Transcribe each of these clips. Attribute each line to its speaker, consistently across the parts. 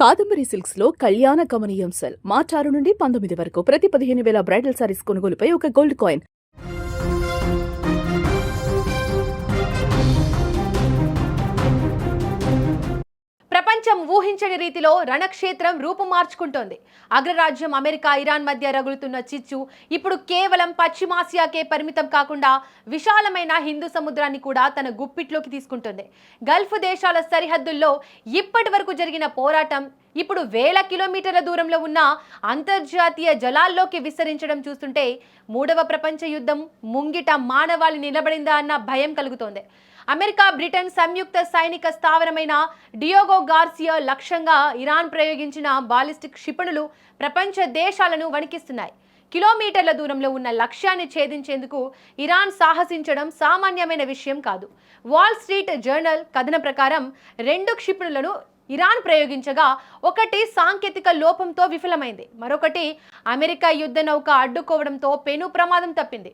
Speaker 1: Kadambari silks లో కళ్యాణ గమనీయం cell మార్చి 6 నుండి 19 వరకు ప్రతి 15,000 బ్రైడల్ సారీస్ కొనుగోలుపై ఒక గోల్డ్ కాయిన్.
Speaker 2: ప్రపంచం ఊహించని రీతిలో రణక్షేత్రం రూపు మార్చుకుంటోంది. అగ్రరాజ్యం అమెరికా, ఇరాన్ మధ్య రగులుతున్న చిచ్చు ఇప్పుడు కేవలం పశ్చిమాసియాకే పరిమితం కాకుండా విశాలమైన హిందూ సముద్రాన్ని కూడా తన గుప్పిట్లోకి తీసుకుంటుంది. గల్ఫ్ దేశాల సరిహద్దుల్లో ఇప్పటి వరకు జరిగిన పోరాటం ఇప్పుడు వేల కిలోమీటర్ల దూరంలో ఉన్న అంతర్జాతీయ జలాల్లోకి విస్తరించడం చూస్తుంటే మూడవ ప్రపంచ యుద్ధం ముంగిట మానవాళి నిలబడిందా అన్న భయం కలుగుతోంది. అమెరికా, బ్రిటన్ సంయుక్త సైనిక స్థావరమైన డియోగో గార్సియా లక్ష్యంగా ఇరాన్ ప్రయోగించిన బాలిస్టిక్ క్షిపణులు ప్రపంచ దేశాలను వణికిస్తున్నాయి. కిలోమీటర్ల దూరంలో ఉన్న లక్ష్యాన్ని ఛేదించేందుకు ఇరాన్ సాహసించడం సామాన్యమైన విషయం కాదు. వాల్ స్ట్రీట్ జర్నల్ కథనం ప్రకారం 2 క్షిపణులను ఇరాన్ ప్రయోగించగా ఒకటి సాంకేతిక లోపంతో విఫలమైంది, మరొకటి అమెరికా యుద్ధ నౌక అడ్డుకోవడంతో పెను ప్రమాదం తప్పింది.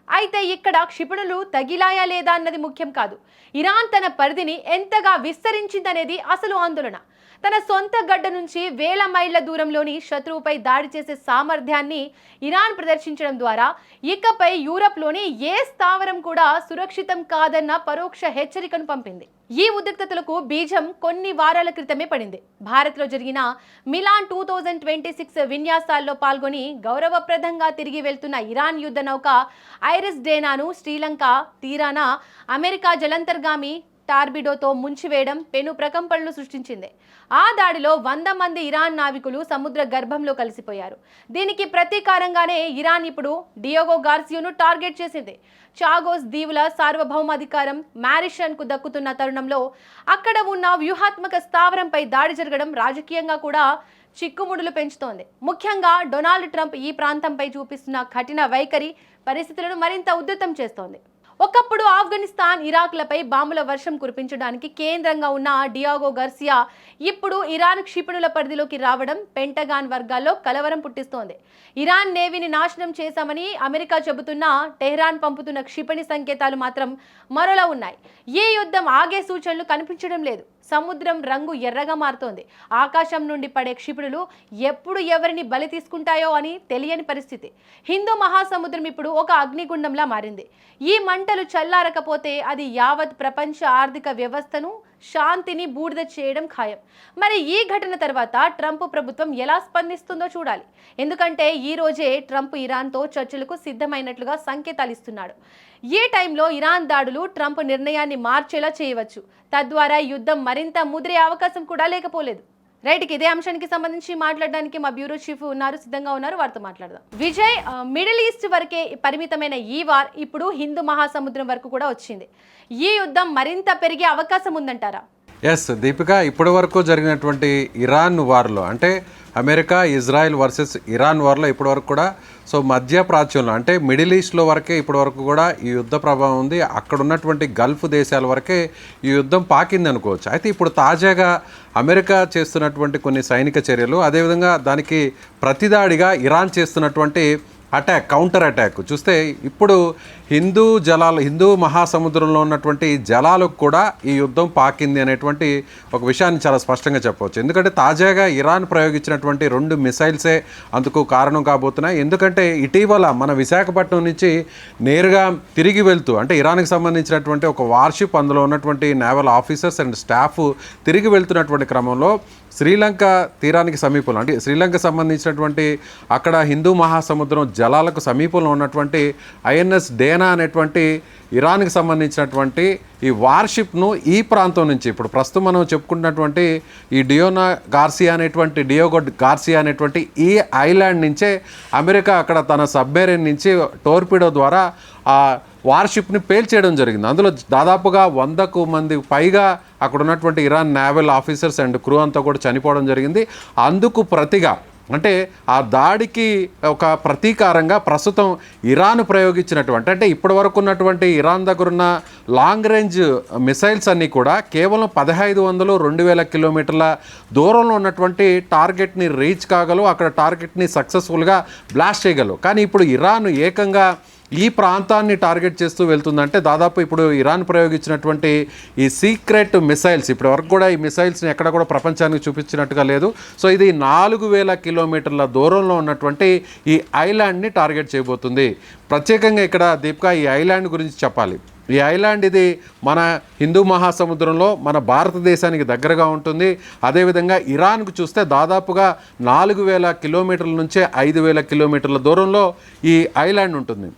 Speaker 2: అయితే ఇక్కడ క్షిపణులు తగిలాయా లేదా అన్నది ముఖ్యం కాదు. ఇరాన్ తన పరిధిని ఎంతగా విస్తరించిందనేది అసలు ఆందోళన. తన సొంత గడ్డ నుంచి వేల మైళ్ళ దూరంలోని శత్రువుపై దాడి చేసే సామర్థ్యాన్ని ఇరాన్ ప్రదర్శించడం ద్వారా ఇకపై యూరప్లోని ఏ స్థావరం కూడా సురక్షితం కాదన్న పరోక్ష హెచ్చరికను పంపింది. ఈ ఉద్రిక్తతలకు బీజం కొన్ని వారాల క్రితమే పడింది. భారత్లో జరిగిన మిలాన్ 2026 విన్యాసాల్లో పాల్గొని గౌరవప్రదంగా తిరిగి వెళ్తున్న ఇరాన్ యుద్ధ నౌక ఐరిస్ డేనాను శ్రీలంక తీరాన అమెరికా జలంతర్గామి టార్బిడోతో ముంచివేయడం పెను ప్రకంపనలు సృష్టించింది. ఆ దాడిలో 100 మంది ఇరాన్ నావికులు సముద్ర గర్భంలో కలిసిపోయారు. దీనికి ప్రతీకారంగానే ఇరాన్ ఇప్పుడు డియోగో గార్సియాను టార్గెట్ చేసింది. చాగోస్ దీవుల సార్వభౌమాధికారం మారిషన్కు దక్కుతున్న తరుణంలో అక్కడ ఉన్న వ్యూహాత్మక స్థావరంపై దాడి జరగడం రాజకీయంగా కూడా చిక్కుముడులు పెంచుతోంది. ముఖ్యంగా డొనాల్డ్ ట్రంప్ ఈ ప్రాంతంపై చూపిస్తున్న కఠిన వైఖరి పరిస్థితులను మరింత ఉధృతం చేస్తోంది. ఒకప్పుడు ఆఫ్ఘనిస్తాన్, ఇరాక్లపై బాంబుల వర్షం కురిపించడానికి కేంద్రంగా ఉన్న డియోగో గార్సియా ఇప్పుడు ఇరాన్ క్షిపణుల పరిధిలోకి రావడం పెంటగాన్ వర్గాల్లో కలవరం పుట్టిస్తోంది. ఇరాన్ నేవీని నాశనం చేశామని అమెరికా చెబుతున్నా టెహ్రాన్ పంపుతున్న క్షిపణి సంకేతాలు మాత్రం మరోలా ఉన్నాయి. ఈ యుద్ధం ఆగే సూచనలు కనిపించడం లేదు. సముద్రం రంగు ఎర్రగా మారుతోంది. ఆకాశం నుండి పడే క్షిపణులు ఎప్పుడు ఎవరిని బలి తీసుకుంటాయో అని తెలియని పరిస్థితి. హిందూ మహాసముద్రం ఇప్పుడు ఒక అగ్నిగుండంలా మారింది. ఈ మంటలు చల్లారకపోతే అది యావత్ ప్రపంచ ఆర్థిక వ్యవస్థను, శాంతిని బూడిద చేయడం ఖాయం. మరి ఈ ఘటన తర్వాత ట్రంప్ ప్రభుత్వం ఎలా స్పందిస్తుందో చూడాలి. ఎందుకంటే ఈ రోజే ట్రంప్ ఇరాన్తో చర్చలకు సిద్ధమైనట్లుగా సంకేతాలు ఇస్తున్నాడు. ఈ టైంలో ఇరాన్ దాడులు ట్రంప్ నిర్ణయాన్ని మార్చేలా చేయవచ్చు. తద్వారా యుద్ధం మరింత ముదిరే అవకాశం కూడా లేకపోలేదు. రైట్కి ఇదే అంశానికి సంబంధించి మాట్లాడడానికి మా బ్యూరో చీఫ్ సిద్ధంగా ఉన్నారు, వారితో మాట్లాడదాం. విజయ్, మిడిల్ ఈస్ట్ వరకే పరిమితమైన ఈ వార్ ఇప్పుడు హిందూ మహాసముద్రం వరకు కూడా వచ్చింది. ఈ యుద్ధం మరింత పెరిగే అవకాశం ఉందంటారా?
Speaker 3: ఎస్ దీపిక, ఇప్పటి వరకు జరిగినటువంటి ఇరాన్ వార్లో అంటే అమెరికా, ఇజ్రాయెల్ వర్సెస్ ఇరాన్ వార్లో ఇప్పటి వరకు కూడా మధ్య ప్రాచ్యంలో అంటే మిడిల్ ఈస్ట్లో వరకే ఇప్పటి వరకు కూడా ఈ యుద్ధ ప్రభావం ఉంది. అక్కడ ఉన్నటువంటి గల్ఫ్ దేశాల వరకే ఈ యుద్ధం పాకింది అనుకోవచ్చు. అయితే ఇప్పుడు తాజాగా అమెరికా చేస్తున్నటువంటి కొన్ని సైనిక చర్యలు, అదేవిధంగా దానికి ప్రతిదాడిగా ఇరాన్ చేస్తున్నటువంటి కౌంటర్ అటాక్ చూస్తే ఇప్పుడు హిందూ మహాసముద్రంలో ఉన్నటువంటి జలాలకు కూడా ఈ యుద్ధం పాకింది అనేటువంటి ఒక విషయాన్ని చాలా స్పష్టంగా చెప్పవచ్చు. ఎందుకంటే తాజాగా ఇరాన్ ప్రయోగించినటువంటి 2 మిసైల్సే అందుకు కారణం కాబోతున్నాయి. ఎందుకంటే ఇటీవల మన విశాఖపట్నం నుంచి నేరుగా తిరిగి వెళ్తూ అంటే ఇరాన్కి సంబంధించినటువంటి ఒక వార్షిప్, అందులో ఉన్నటువంటి నేవల్ ఆఫీసర్స్ అండ్ స్టాఫ్ తిరిగి వెళ్తున్నటువంటి క్రమంలో శ్రీలంక తీరానికి సమీపంలో అంటే శ్రీలంక సంబంధించినటువంటి అక్కడ హిందూ మహాసముద్రం జలాలకు సమీపంలో ఉన్నటువంటి ఐఎన్ఎస్ డేనా అనేటువంటి ఇరాన్కి సంబంధించినటువంటి ఈ వార్షిప్ను ఈ ప్రాంతం నుంచి ఇప్పుడు ప్రస్తుతం మనం చెప్పుకుంటున్నటువంటి ఈ డియోగో గార్సియా అనేటువంటి ఈ ఐలాండ్ నుంచే అమెరికా అక్కడ తన సబ్మెరైన్ నుంచి టోర్పిడో ద్వారా ఆ వార్షిప్ని పేల్చేయడం జరిగింది. అందులో దాదాపుగా 100 మంది పైగా అక్కడ ఉన్నటువంటి Iran naval officers and crew అంతా కూడా చనిపోవడం జరిగింది. అందుకు ప్రతిగా అంటే ఆ దాడికి ఒక ప్రతీకారంగా ప్రస్తుతం ఇరాన్ ప్రయోగించినటువంటి అంటే ఇప్పటి వరకు ఉన్నటువంటి ఇరాన్ దగ్గర ఉన్న లాంగ్ రేంజ్ మిసైల్స్ అన్నీ కూడా కేవలం 1500-2000 కిలోమీటర్ల దూరంలో ఉన్నటువంటి టార్గెట్ని రీచ్ కాగలవు, అక్కడ టార్గెట్ని సక్సెస్ఫుల్గా బ్లాస్ట్ చేయగలవు. కానీ ఇప్పుడు ఇరాన్ ఏకంగా ఈ ప్రాంతాన్ని టార్గెట్ చేస్తూ వెళ్తుందంటే దాదాపు ఇప్పుడు ఇరాన్ ప్రయోగించినటువంటి ఈ సీక్రెట్ మిసైల్స్ ఇప్పటి వరకు కూడా ఈ మిసైల్స్ని ఎక్కడ కూడా ప్రపంచానికి చూపించినట్టుగా లేదు. సో ఇది 4000 కిలోమీటర్ల దూరంలో ఉన్నటువంటి ఈ ఐలాండ్ని టార్గెట్ చేయబోతుంది. ప్రత్యేకంగా ఇక్కడ దీపిక ఈ ఐలాండ్ గురించి చెప్పాలి. ఈ ఐలాండ్ ఇది మన హిందూ మహాసముద్రంలో మన భారతదేశానికి దగ్గరగా ఉంటుంది. అదేవిధంగా ఇరాన్కు చూస్తే దాదాపుగా 4000 కిలోమీటర్ల నుంచే 5000 కిలోమీటర్ల దూరంలో ఈ ఐలాండ్ ఉంటుంది.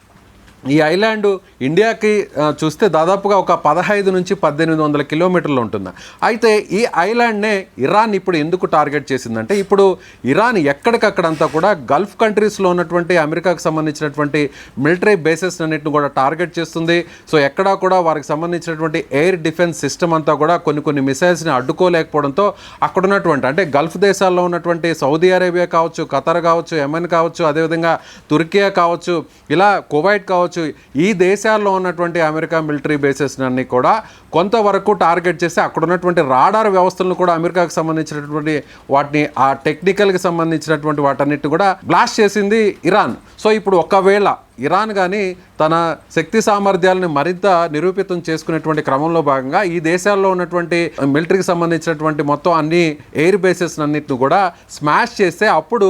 Speaker 3: ఈ ఐలాండ్ ఇండియాకి చూస్తే దాదాపుగా ఒక 15 నుంచి 1800 కిలోమీటర్లు ఉంటుంది. అయితే ఈ ఐలాండ్నే ఇరాన్ ఇప్పుడు ఎందుకు టార్గెట్ చేసిందంటే ఇప్పుడు ఇరాన్ ఎక్కడికక్కడంతా కూడా గల్ఫ్ కంట్రీస్లో ఉన్నటువంటి అమెరికాకు సంబంధించినటువంటి మిలిటరీ బేసెస్ అన్నింటిని కూడా టార్గెట్ చేస్తుంది. సో ఎక్కడా కూడా వారికి సంబంధించినటువంటి ఎయిర్ డిఫెన్స్ సిస్టమ్ అంతా కూడా కొన్ని మిసైల్స్ని అడ్డుకోలేకపోవడంతో అక్కడ ఉన్నటువంటి అంటే గల్ఫ్ దేశాల్లో ఉన్నటువంటి సౌదీ అరేబియా కావచ్చు, ఖతర్ కావచ్చు, యెమెన్ కావచ్చు, అదేవిధంగా తుర్కియా కావచ్చు, ఇలా కువైట్ కావచ్చు, ఈ దేశాల్లో ఉన్నటువంటి అమెరికా మిలిటరీ బేసెస్ అన్ని కూడా కొంతవరకు టార్గెట్ చేసి అక్కడ ఉన్నటువంటి రాడార్ వ్యవస్థలను కూడా అమెరికాకు సంబంధించినటువంటి వాటిని ఆ టెక్నికల్కి సంబంధించినటువంటి వాటన్నిటి కూడా బ్లాస్ట్ చేసింది ఇరాన్. సో ఇప్పుడు ఒకవేళ ఇరాన్ కానీ తన శక్తి సామర్థ్యాలను మరింత నిరూపితం చేసుకునేటువంటి క్రమంలో భాగంగా ఈ దేశాల్లో ఉన్నటువంటి మిలిటరీకి సంబంధించినటువంటి మొత్తం అన్ని ఎయిర్ బేసెస్ అన్నిటిని కూడా స్మాష్ చేస్తే అప్పుడు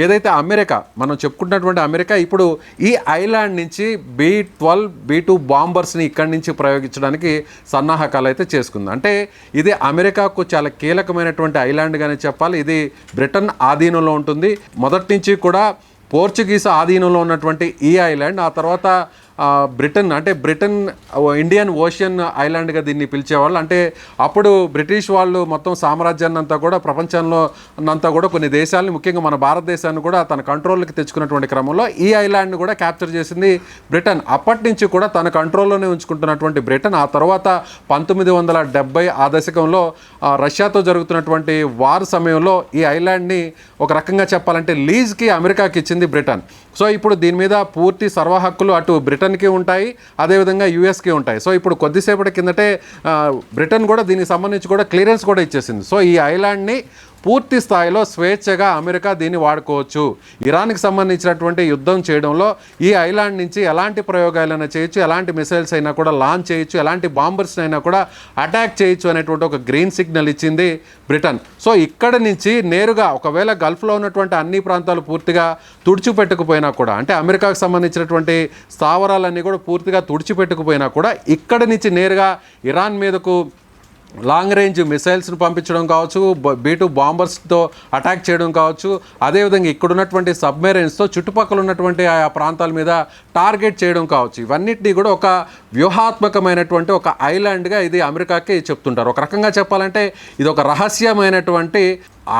Speaker 3: ఏదైతే అమెరికా మనం చెప్పుకుంటున్నటువంటి అమెరికా ఇప్పుడు ఈ ఐలాండ్ నుంచి B-12 B-2 బాంబర్స్ని ఇక్కడి నుంచి ప్రయోగించడానికి సన్నాహకాలు అయితే చేసుకుంది. అంటే ఇది అమెరికాకు చాలా కీలకమైనటువంటి ఐలాండ్గానే చెప్పాలి. ఇది బ్రిటన్ ఆధీనంలో ఉంటుంది. మొదటి నుంచి కూడా పోర్చుగీస్ ఆధీనంలో ఉన్నటువంటి ఈ ఐలాండ్ ఆ తర్వాత బ్రిటన్ ఇండియన్ ఓషన్ ఐలాండ్గా దీన్ని పిలిచేవాళ్ళు. అంటే అప్పుడు బ్రిటిష్ వాళ్ళు మొత్తం సామ్రాజ్యాన్ని అంతా కూడా ప్రపంచంలో అంతా కూడా కొన్ని దేశాలని ముఖ్యంగా మన భారతదేశాన్ని కూడా తన కంట్రోల్కి తెచ్చుకున్నటువంటి క్రమంలో ఈ ఐలాండ్ని కూడా క్యాప్చర్ చేసింది బ్రిటన్. అప్పటి నుంచి కూడా తన కంట్రోల్లోనే ఉంచుకుంటున్నటువంటి బ్రిటన్ ఆ తర్వాత 1970 ఆ దశకంలో రష్యాతో జరుగుతున్నటువంటి వార్ సమయంలో ఈ ఐలాండ్ని ఒక రకంగా చెప్పాలంటే లీజ్కి అమెరికాకి ఇచ్చింది బ్రిటన్. సో ఇప్పుడు దీని మీద పూర్తి సర్వ హక్కులు అటు బ్రిటన్కి ఉంటాయి, అదేవిధంగా యూఎస్కి ఉంటాయి. సో ఇప్పుడు కొద్దిసేపటి కిందటే బ్రిటన్ కూడా దీనికి సంబంధించి కూడా క్లియరెన్స్ కూడా ఇచ్చేసింది. సో ఈ ఐలాండ్ని పూర్తి స్థాయిలో స్వేచ్ఛగా అమెరికా దీన్ని వాడుకోవచ్చు. ఇరాన్కి సంబంధించినటువంటి యుద్ధం చేయడంలో ఈ ఐలాండ్ నుంచి ఎలాంటి ప్రయోగాలైనా చేయొచ్చు, ఎలాంటి మిసైల్స్ అయినా కూడా లాంచ్ చేయొచ్చు, ఎలాంటి బాంబర్స్ అయినా కూడా అటాక్ చేయొచ్చు అనేటువంటి ఒక గ్రీన్ సిగ్నల్ ఇచ్చింది బ్రిటన్. సో ఇక్కడ నుంచి నేరుగా ఒకవేళ గల్ఫ్లో ఉన్నటువంటి అన్ని ప్రాంతాలు పూర్తిగా తుడిచిపెట్టుకుపోయినా కూడా అంటే అమెరికాకు సంబంధించినటువంటి స్థావరాలన్నీ కూడా పూర్తిగా తుడిచిపెట్టుకుపోయినా కూడా ఇక్కడ నుంచి నేరుగా ఇరాన్ మీదకు లాంగ్ రేంజ్ మిసైల్స్ను పంపించడం కావచ్చు, B-2 బాంబర్స్తో అటాక్ చేయడం కావచ్చు, అదేవిధంగా ఇక్కడ ఉన్నటువంటి సబ్మెరైన్స్తో చుట్టుపక్కల ఉన్నటువంటి ఆయా ప్రాంతాల మీద టార్గెట్ చేయడం కావచ్చు. ఇవన్నిటినీ కూడా ఒక వ్యూహాత్మకమైనటువంటి ఒక ఐలాండ్గా ఇది అమెరికాకి చెప్తుంటారు. ఒక రకంగా చెప్పాలంటే ఇది ఒక రహస్యమైనటువంటి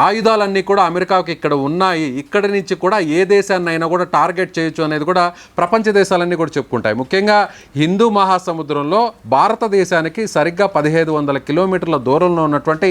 Speaker 3: ఆయుధాలన్నీ కూడా అమెరికాకు ఇక్కడ ఉన్నాయి, ఇక్కడి నుంచి కూడా ఏ దేశాన్ని అయినా కూడా టార్గెట్ చేయొచ్చు అనేది కూడా ప్రపంచ దేశాలన్నీ కూడా చెప్పుకుంటాయి. ముఖ్యంగా హిందూ మహాసముద్రంలో భారతదేశానికి సరిగ్గా 1500 కిలోమీటర్ల దూరంలో ఉన్నటువంటి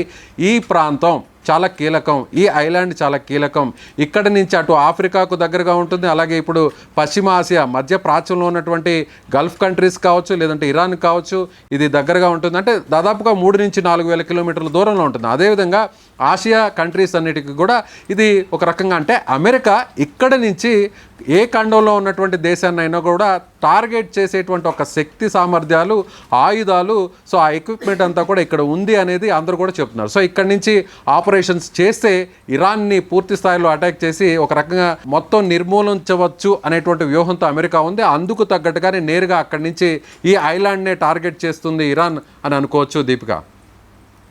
Speaker 3: ఈ ప్రాంతం చాలా కీలకం. ఈ ఐలాండ్ చాలా కీలకం. ఇక్కడి నుంచి అటు ఆఫ్రికాకు దగ్గరగా ఉంటుంది, అలాగే ఇప్పుడు పశ్చిమ ఆసియా మధ్య ప్రాచ్యంలో ఉన్నటువంటి గల్ఫ్ కంట్రీస్ కావచ్చు, లేదంటే ఇరాన్ కావచ్చు, ఇది దగ్గరగా ఉంటుంది. అంటే దాదాపుగా 3 నుంచి 4000 కిలోమీటర్ల దూరంలో ఉంటుంది. అదేవిధంగా ఆసియా కంట్రీస్ అన్నిటికీ కూడా ఇది ఒక రకంగా అంటే అమెరికా ఇక్కడి నుంచి ఏ ఖండంలో ఉన్నటువంటి దేశాన్ని అయినా కూడా టార్గెట్ చేసేటువంటి ఒక శక్తి సామర్థ్యాలు, ఆయుధాలు, సో ఆ ఎక్విప్మెంట్ అంతా కూడా ఇక్కడ ఉంది అనేది అందరూ కూడా చెప్తున్నారు. సో ఇక్కడి నుంచి ఆపరేషన్స్ చేస్తే ఇరాన్ని పూర్తి స్థాయిలో అటాక్ చేసి ఒక రకంగా మొత్తం నిర్మూలించవచ్చు అనేటువంటి వ్యూహంతో అమెరికా ఉంది. అందుకు తగ్గట్టుగానే నేరుగా అక్కడి నుంచి ఈ ఐలాండ్నే టార్గెట్ చేస్తుంది ఇరాన్ అని అనుకోవచ్చు. దీపిక,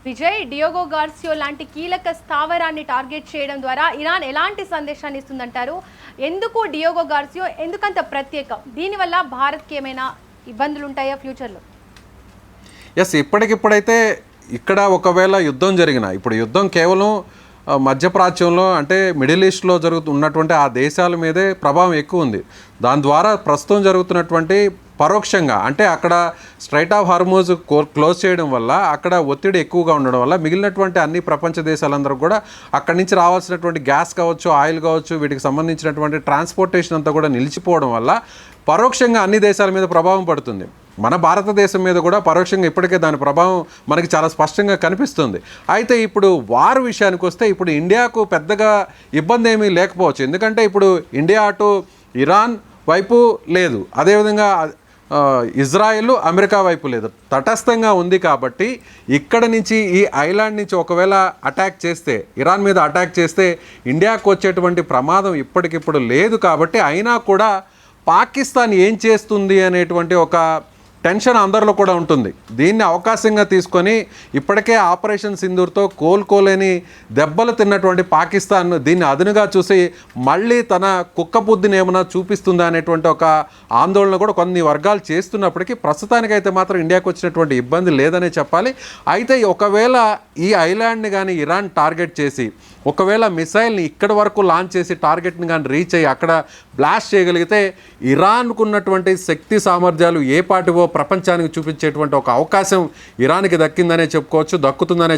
Speaker 2: విజయ్, డియోగో గార్సియో లాంటి కీలక స్థావరాన్ని టార్గెట్ చేయడం ద్వారా ఇరాన్ ఎలాంటి సందేశాన్ని ఇస్తుందంటారు? ఎందుకు డియోగో గార్సియో ఎందుకంత ప్రత్యేకం? దీనివల్ల భారత్కి ఏమైనా ఇబ్బందులు ఉంటాయా ఫ్యూచర్లో?
Speaker 3: ఇప్పటికిప్పుడైతే ఇక్కడ ఒకవేళ యుద్ధం జరిగిన ఇప్పుడు యుద్ధం కేవలం మధ్యప్రాచ్యంలో అంటే మిడిల్ ఈస్ట్లో ఉన్నటువంటి ఆ దేశాల మీదే ప్రభావం ఎక్కువ ఉంది. దాని ద్వారా ప్రస్తుతం జరుగుతున్నటువంటి పరోక్షంగా అంటే అక్కడ స్ట్రైట్ ఆఫ్ హార్మోజ్ క్లోజ్ చేయడం వల్ల అక్కడ ఒత్తిడి ఎక్కువగా ఉండడం వల్ల మిగిలినటువంటి అన్ని ప్రపంచ దేశాలందరూ కూడా అక్కడి నుంచి రావాల్సినటువంటి గ్యాస్ కావచ్చు, ఆయిల్ కావచ్చు, వీటికి సంబంధించినటువంటి ట్రాన్స్పోర్టేషన్ అంతా కూడా నిలిచిపోవడం వల్ల పరోక్షంగా అన్ని దేశాల మీద ప్రభావం పడుతుంది. మన భారతదేశం మీద కూడా పరోక్షంగా ఇప్పటికే దాని ప్రభావం మనకి చాలా స్పష్టంగా కనిపిస్తుంది. అయితే ఇప్పుడు వార్ విషయానికి వస్తే ఇప్పుడు ఇండియాకు పెద్దగా ఇబ్బంది ఏమీ లేకపోవచ్చు. ఎందుకంటే ఇప్పుడు ఇండియా అటు ఇరాన్ వైపు లేదు, అదేవిధంగా ఇజ్రాయెల్ అమెరికా వైపు లేదు, తటస్థంగా ఉంది. కాబట్టి ఇక్కడ నుంచి ఈ ఐలాండ్ నుంచి ఒకవేళ అటాక్ చేస్తే, ఇరాన్ మీద అటాక్ చేస్తే ఇండియాకు వచ్చేటువంటి ప్రమాదం ఇప్పటికిప్పుడు లేదు. కాబట్టి అయినా కూడా పాకిస్తాన్ ఏం చేస్తుంది అనేటువంటి ఒక టెన్షన్ అందరిలో కూడా ఉంటుంది. దీన్ని అవకాశంగా తీసుకొని ఇప్పటికే ఆపరేషన్ సింధూర్తో కోలుకోలేని దెబ్బలు తిన్నటువంటి పాకిస్తాన్ దీన్ని అదునుగా చూసి మళ్ళీ తన కుక్క బుద్ధిని ఏమైనా చూపిస్తుందా అనేటువంటి ఒక ఆందోళన కూడా కొన్ని వర్గాలు చేస్తున్నప్పటికీ ప్రస్తుతానికైతే మాత్రం ఇండియాకు వచ్చినటువంటి ఇబ్బంది లేదనే చెప్పాలి. అయితే ఒకవేళ ఈ ఐలాండ్ని కానీ ఇరాన్ టార్గెట్ చేసి ఒకవేళ మిసైల్ని ఇక్కడి వరకు లాంచ్ చేసి టార్గెట్ని కానీ రీచ్ అయ్యి అక్కడ బ్లాస్ట్ చేయగలిగితే ఇరాన్కు ఉన్నటువంటి శక్తి సామర్థ్యాలు ఏ పాటివో ప్రపంచానికి చూపించేటువంటి ఒక అవకాశం ఇరాన్కి దక్కుతుందనే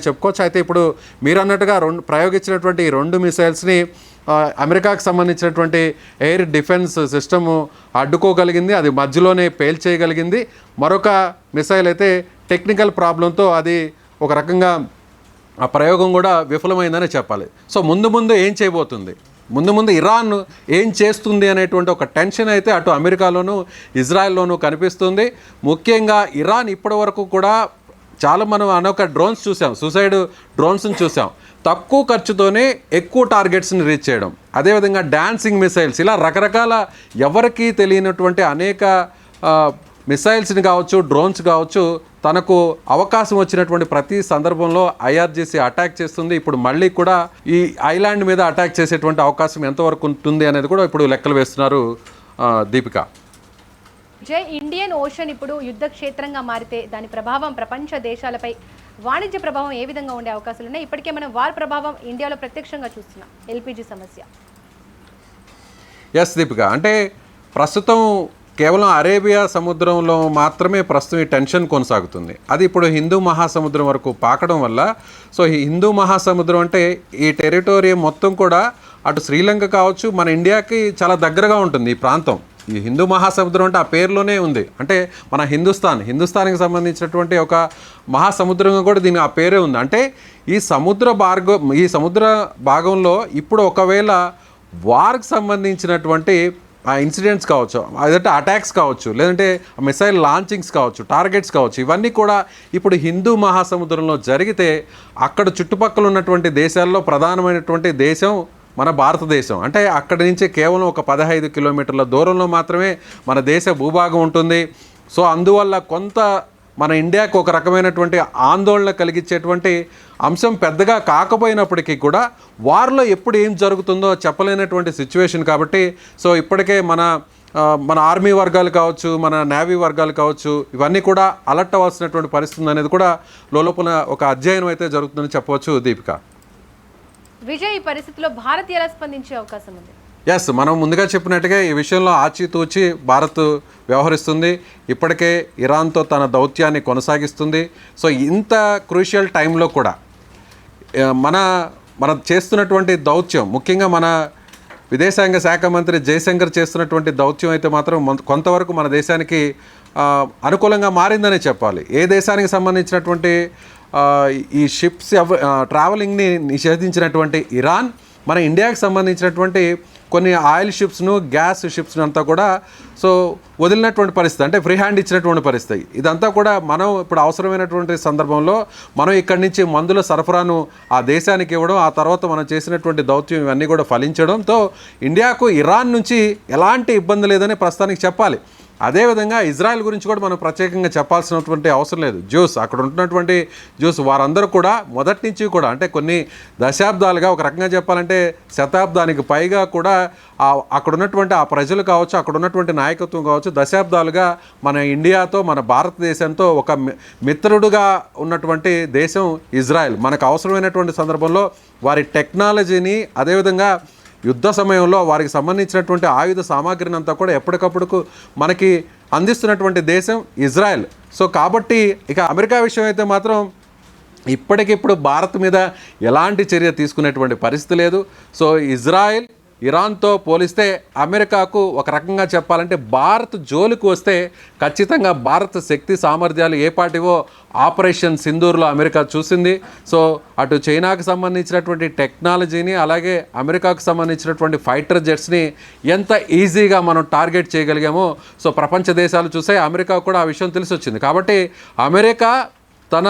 Speaker 3: చెప్పుకోవచ్చు. అయితే ఇప్పుడు మీరు అన్నట్టుగా ప్రయోగించినటువంటి ఈ 2 మిసైల్స్ని అమెరికాకు సంబంధించినటువంటి ఎయిర్ డిఫెన్స్ సిస్టము అడ్డుకోగలిగింది, అది మధ్యలోనే పేల్చేయగలిగింది. మరొక మిసైల్ అయితే టెక్నికల్ ప్రాబ్లంతో అది ఒక రకంగా ఆ ప్రయోగం కూడా విఫలమైందనే చెప్పాలి. సో ముందు ఏం చేయబోతుంది, ముందు ఇరాన్ ఏం చేస్తుంది అనేటువంటి ఒక టెన్షన్ అయితే అటు అమెరికాలోనూ ఇజ్రాయెల్లోనూ కనిపిస్తుంది. ముఖ్యంగా ఇరాన్ ఇప్పటి వరకు కూడా మనం అనేక డ్రోన్స్ చూసాం, సూసైడ్ డ్రోన్స్ని చూసాం, తక్కువ ఖర్చుతోనే ఎక్కువ టార్గెట్స్ని రీచ్ చేయడం, అదేవిధంగా డాన్సింగ్ మిసైల్స్, ఇలా రకరకాల ఎవరికీ తెలియనటువంటి అనేక మిసైల్స్ని కావచ్చు, డ్రోన్స్ కావచ్చు, తనకు అవకాశం వచ్చినటువంటి ప్రతి సందర్భంలో ఐఆర్జీసీ అటాక్ చేస్తుంది. ఇప్పుడు మళ్ళీ కూడా ఈ ఐలాండ్ మీద అటాక్ చేసేటువంటి అవకాశం ఎంతవరకు ఉంటుంది అనేది కూడా ఇప్పుడు లెక్కలు వేస్తున్నారు దీపిక.
Speaker 2: ఇండియన్ ఓషన్ ఇప్పుడు యుద్ధ క్షేత్రంగా మారితే దాని ప్రభావం ప్రపంచ దేశాలపై వాణిజ్య ప్రభావం ఏ విధంగా ఉండే అవకాశాలు ఉన్నాయి? ఇప్పటికే మనం వార్ ప్రభావం ఇండియాలో ప్రత్యక్షంగా చూస్తున్నాం, ఎల్పిజి సమస్య.
Speaker 3: ఎస్ దీపిక, అంటే ప్రస్తుతం కేవలం అరేబియా సముద్రంలో మాత్రమే ప్రస్తుతం ఈ టెన్షన్ కొనసాగుతుంది. అది ఇప్పుడు హిందూ మహాసముద్రం వరకు పాకడం వల్ల, సో ఈ హిందూ మహాసముద్రం అంటే ఈ టెరిటోరియం మొత్తం కూడా అటు శ్రీలంక కావచ్చు, మన ఇండియాకి చాలా దగ్గరగా ఉంటుంది ఈ ప్రాంతం. ఈ హిందూ మహాసముద్రం అంటే ఆ పేరులోనే ఉంది, అంటే మన హిందుస్థాన్కి సంబంధించినటువంటి ఒక మహాసముద్రంగా కూడా దీనికి ఆ పేరే ఉంది. అంటే ఈ సముద్ర భాగంలో ఇప్పుడు ఒకవేళ వార్కి సంబంధించినటువంటి ఆ ఇన్సిడెంట్స్ కావచ్చు, అదంటే అటాక్స్ కావచ్చు, లేదంటే మిసైల్ లాంచింగ్స్ కావచ్చు, టార్గెట్స్ కావచ్చు, ఇవన్నీ కూడా ఇప్పుడు హిందూ మహాసముద్రంలో జరిగితే అక్కడ చుట్టుపక్కల ఉన్నటువంటి దేశాల్లో ప్రధానమైనటువంటి దేశం మన భారతదేశం. అంటే అక్కడి నుంచి కేవలం ఒక 15 కిలోమీటర్ల దూరంలో మాత్రమే మన దేశ భూభాగం ఉంటుంది. సో అందువల్ల కొంత మన ఇండియాకు ఒక రకమైనటువంటి ఆందోళన కలిగించేటువంటి అంశం పెద్దగా కాకపోయినప్పటికీ కూడా వార్లో ఎప్పుడు ఏం జరుగుతుందో చెప్పలేనటువంటి సిచ్యువేషన్. కాబట్టి సో ఇప్పటికే మన ఆర్మీ వర్గాలు కావచ్చు, మన నేవీ వర్గాలు కావచ్చు, ఇవన్నీ కూడా అలర్ట్ అవ్వాల్సినటువంటి పరిస్థితి అనేది కూడా లోపల ఒక అధ్యయనం అయితే జరుగుతుందని చెప్పవచ్చు దీపిక.
Speaker 2: విజయ్, ఈ పరిస్థితిలో భారత్ ఎలా స్పందించే అవకాశం ఉంది?
Speaker 3: ఎస్, మనం ముందుగా చెప్పినట్టుగా ఈ విషయంలో ఆచితూచి భారత్ వ్యవహరిస్తుంది. ఇప్పటికే ఇరాన్తో తన దౌత్యాన్ని కొనసాగిస్తుంది. సో ఇంత క్రూషియల్ టైంలో కూడా మన చేస్తున్నటువంటి దౌత్యం, ముఖ్యంగా మన విదేశాంగ శాఖ మంత్రి జయశంకర్ చేస్తున్నటువంటి దౌత్యం అయితే మాత్రం కొంతవరకు మన దేశానికి అనుకూలంగా మారిందనే చెప్పాలి. ఏ దేశానికి సంబంధించినటువంటి ఈ షిప్స్ ట్రావెలింగ్ని నిషేధించినటువంటి ఇరాన్ మన ఇండియాకి సంబంధించినటువంటి కొన్ని ఆయిల్ షిప్స్ను, గ్యాస్ షిప్స్ను అంతా కూడా సో వదిలినటువంటి పరిస్థితి, అంటే ఫ్రీ హ్యాండ్ ఇచ్చినటువంటి పరిస్థితి. ఇదంతా కూడా మనం ఇప్పుడు అవసరమైనటువంటి సందర్భంలో మనం ఇక్కడి నుంచి మందుల సరఫరాను ఆ దేశానికి ఇవ్వడం, ఆ తర్వాత మనం చేసినటువంటి దౌత్యం ఇవన్నీ కూడా ఫలించడంతో ఇండియాకు ఇరాన్ నుంచి ఎలాంటి ఇబ్బంది లేదని ప్రస్తుతానికి చెప్పాలి. అదేవిధంగా ఇజ్రాయెల్ గురించి కూడా మనం ప్రత్యేకంగా చెప్పాల్సినటువంటి అవసరం లేదు. అక్కడ ఉంటున్నటువంటి వారందరూ కూడా మొదటి నుంచి కూడా, అంటే కొన్ని దశాబ్దాలుగా, ఒక రకంగా చెప్పాలంటే శతాబ్దానికి పైగా కూడా అక్కడ ఉన్నటువంటి ఆ ప్రజలు కావచ్చు, అక్కడ ఉన్నటువంటి నాయకత్వం కావచ్చు, దశాబ్దాలుగా మన ఇండియాతో, మన భారతదేశంతో ఒక మిత్రుడుగా ఉన్నటువంటి దేశం ఇజ్రాయెల్. మనకు అవసరమైనటువంటి సందర్భంలో వారి టెక్నాలజీని, అదేవిధంగా యుద్ధ సమయంలో వారికి సంబంధించినటువంటి ఆయుధ సామాగ్రిని అంతా కూడా ఎప్పటికప్పుడు మనకి అందిస్తున్నటువంటి దేశం ఇజ్రాయెల్. సో కాబట్టి ఇక అమెరికా విషయం అయితే మాత్రం ఇప్పటికిప్పుడు భారత్ మీద ఎలాంటి చర్య తీసుకునేటువంటి పరిస్థితి లేదు. సో ఇజ్రాయెల్ ఇరాన్తో పోలిస్తే అమెరికాకు ఒక రకంగా చెప్పాలంటే భారత్ జోలికి వస్తే ఖచ్చితంగా భారత్ శక్తి సామర్థ్యాలు ఏ పాటివో ఆపరేషన్ సింధూర్లో అమెరికా చూసింది. సో అటు చైనాకు సంబంధించినటువంటి టెక్నాలజీని అలాగే అమెరికాకు సంబంధించినటువంటి ఫైటర్ జెట్స్ని ఎంత ఈజీగా మనం టార్గెట్ చేయగలిగామో సో ప్రపంచ దేశాలు చూసే అమెరికా కూడా ఆ విషయం తెలిసి వచ్చింది. కాబట్టి అమెరికా తన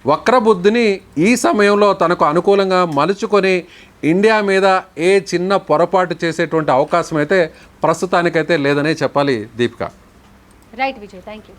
Speaker 3: వక్రబుద్ధిని ఈ సమయంలో తనకు అనుకూలంగా మలుచుకొని ఇండియా మీద ఏ చిన్న పొరపాటు చేసేటువంటి అవకాశం అయితే ప్రస్తుతానికైతే లేదనే చెప్పాలి Deepika.
Speaker 2: Right Vijay, thank you.